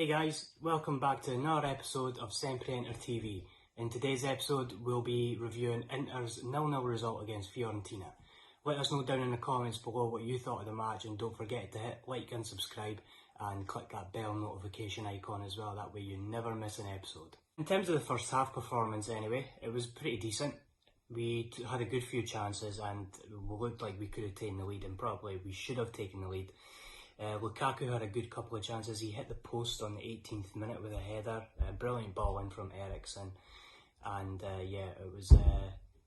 Hey guys, welcome back to another episode of Sempre Inter TV. In today's episode, we'll be reviewing Inter's 0-0 result against Fiorentina. Let us know down in the comments below what you thought of the match, and don't forget to hit like and subscribe and click that bell notification icon as well, that way you never miss an episode. In terms of the first half performance anyway, it was pretty decent. We had a good few chances and we looked like we could have taken the lead, and probably we should have taken the lead. Lukaku had a good couple of chances. He hit the post on the 18th minute with a header, a brilliant ball in from Eriksen, and it was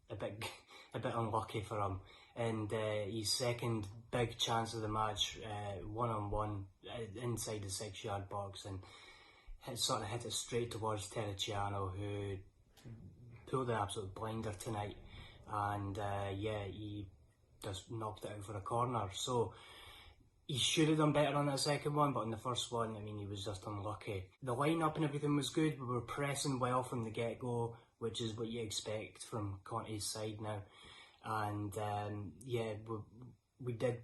a bit unlucky for him. And his second big chance of the match, one-on-one inside the 6-yard box, and hit it straight towards Terracciano, who pulled an absolute blinder tonight, and he just knocked it out for a corner. So he should have done better on that second one, but on the first one, I mean, he was just unlucky. The line-up and everything was good. We were pressing well from the get-go, which is what you expect from Conte's side now. And we did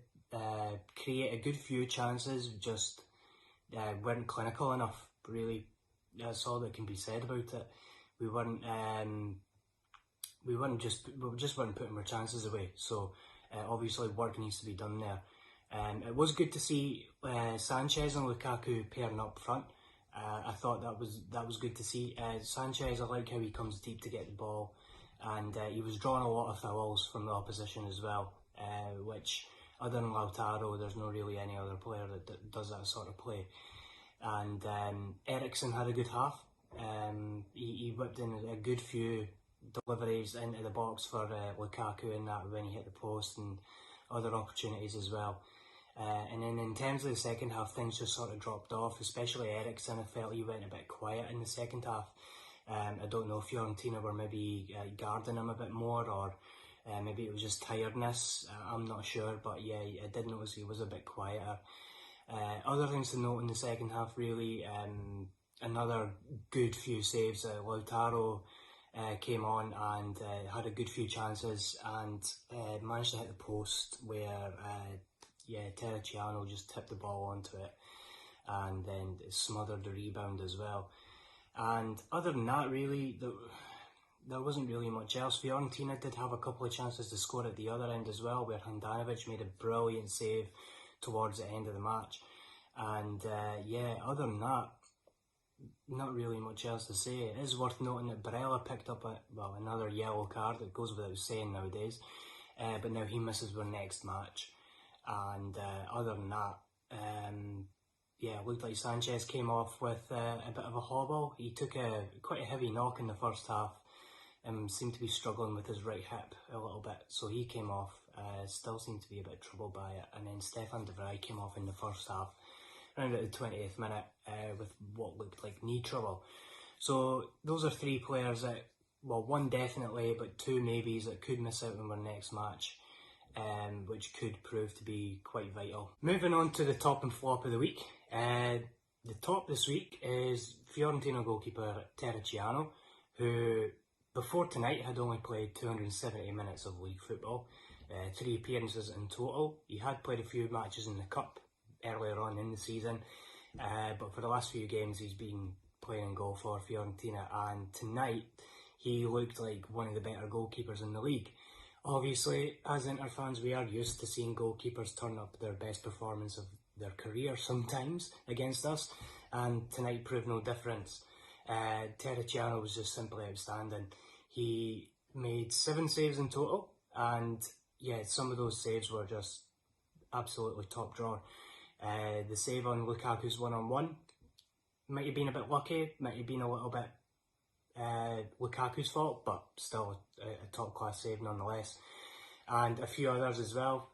create a good few chances, just weren't clinical enough, really. That's all that can be said about it. We just weren't putting our chances away. So obviously work needs to be done there. It was good to see Sanchez and Lukaku pairing up front. I thought that was good to see. Sanchez, I like how he comes deep to get the ball, and he was drawing a lot of fouls from the opposition as well, which other than Lautaro, there's not really any other player that does that sort of play. And Eriksen had a good half. He whipped in a good few deliveries into the box for Lukaku in that when he hit the post, and other opportunities as well. And then in terms of the second half, things just sort of dropped off, especially Eriksen. I felt he went a bit quiet in the second half. I don't know if Fiorentina were maybe guarding him a bit more, or maybe it was just tiredness. I'm not sure, but yeah, I did notice he was a bit quieter. Other things to note in the second half, really, another good few saves. Lautaro came on and had a good few chances, and managed to hit the post where Terracciano just tipped the ball onto it, and then smothered the rebound as well. And other than that, really, there wasn't really much else. Fiorentina did have a couple of chances to score at the other end as well, where Handanovic made a brilliant save towards the end of the match. And other than that, not really much else to say. It is worth noting that Barella picked up another yellow card. It goes without saying nowadays, but now he misses our next match. And other than that, it looked like Sanchez came off with a bit of a hobble. He took quite a heavy knock in the first half, and seemed to be struggling with his right hip a little bit. So he came off, still seemed to be a bit troubled by it. And then Stefan de Vrij came off in the first half, around at the 20th minute, with what looked like knee trouble. So those are three players that, well, one definitely, but two maybes that could miss out on our next match, which could prove to be quite vital. Moving on to the top and flop of the week. The top this week is Fiorentina goalkeeper Terracciano, who before tonight had only played 270 minutes of league football, 3 appearances in total. He had played a few matches in the Cup earlier on in the season, but for the last few games he's been playing in goal for Fiorentina, and tonight he looked like one of the better goalkeepers in the league. Obviously, as Inter fans, we are used to seeing goalkeepers turn up their best performance of their career sometimes against us, and tonight proved no difference. Terracciano was just simply outstanding. He made 7 saves in total, and some of those saves were just absolutely top drawer. The save on Lukaku's one-on-one might have been a bit lucky, might have been a little bit Lukaku's fault, but still a top-class save nonetheless. And a few others as well.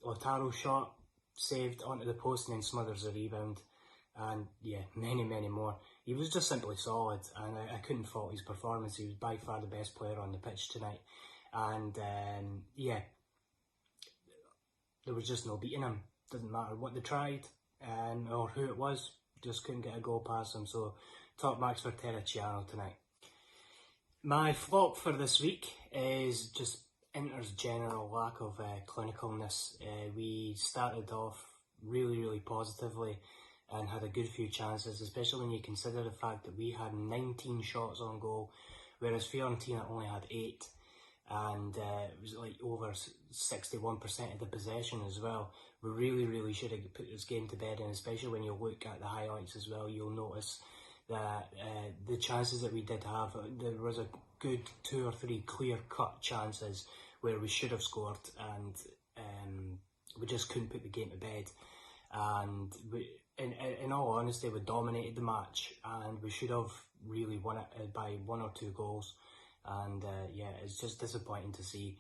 Lautaro's shot saved onto the post and then smothers the rebound. And many more. He was just simply solid, and I couldn't fault his performance. He was by far the best player on the pitch tonight. And there was just no beating him. Doesn't matter what they tried or who it was, just couldn't get a goal past him. So top marks for Terracciano tonight. My flop for this week is just Inter's general lack of clinicalness. We started off really positively, and had a good few chances, especially when you consider the fact that we had 19 shots on goal, whereas Fiorentina only had 8. And it was like over 61% of the possession as well. We really should have put this game to bed, and especially when you look at the highlights as well, you'll notice that the chances that we did have, there was a good 2 or 3 clear-cut chances where we should have scored, and we just couldn't put the game to bed. And in all honesty, we dominated the match, and we should have really won it by 1 or 2 goals. And yeah, it's just disappointing to see.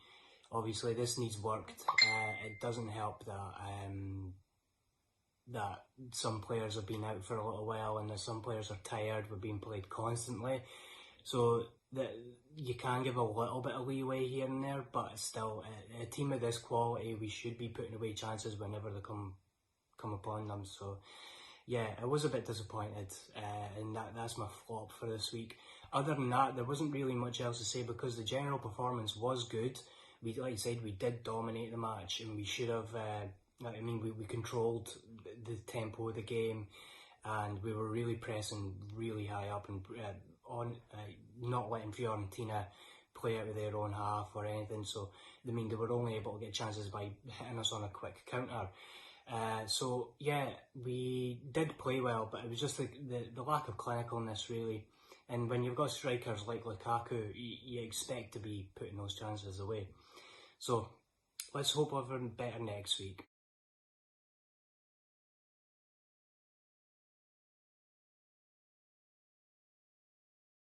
Obviously, this needs worked. It doesn't help that some players have been out for a little while, and that some players are tired. We're being played constantly, so that you can give a little bit of leeway here and there. But still, a team of this quality, we should be putting away chances whenever they come upon them. So yeah, I was a bit disappointed, and that's my flop for this week. Other than that, there wasn't really much else to say because the general performance was good. Like I said, we did dominate the match, and we should have. We controlled the tempo of the game, and we were really pressing really high up and not letting Fiorentina play out of their own half or anything. So they were only able to get chances by hitting us on a quick counter. So yeah, we did play well, but it was just the lack of clinicalness really. And when you've got strikers like Lukaku, you expect to be putting those chances away. So let's hope we're better next week.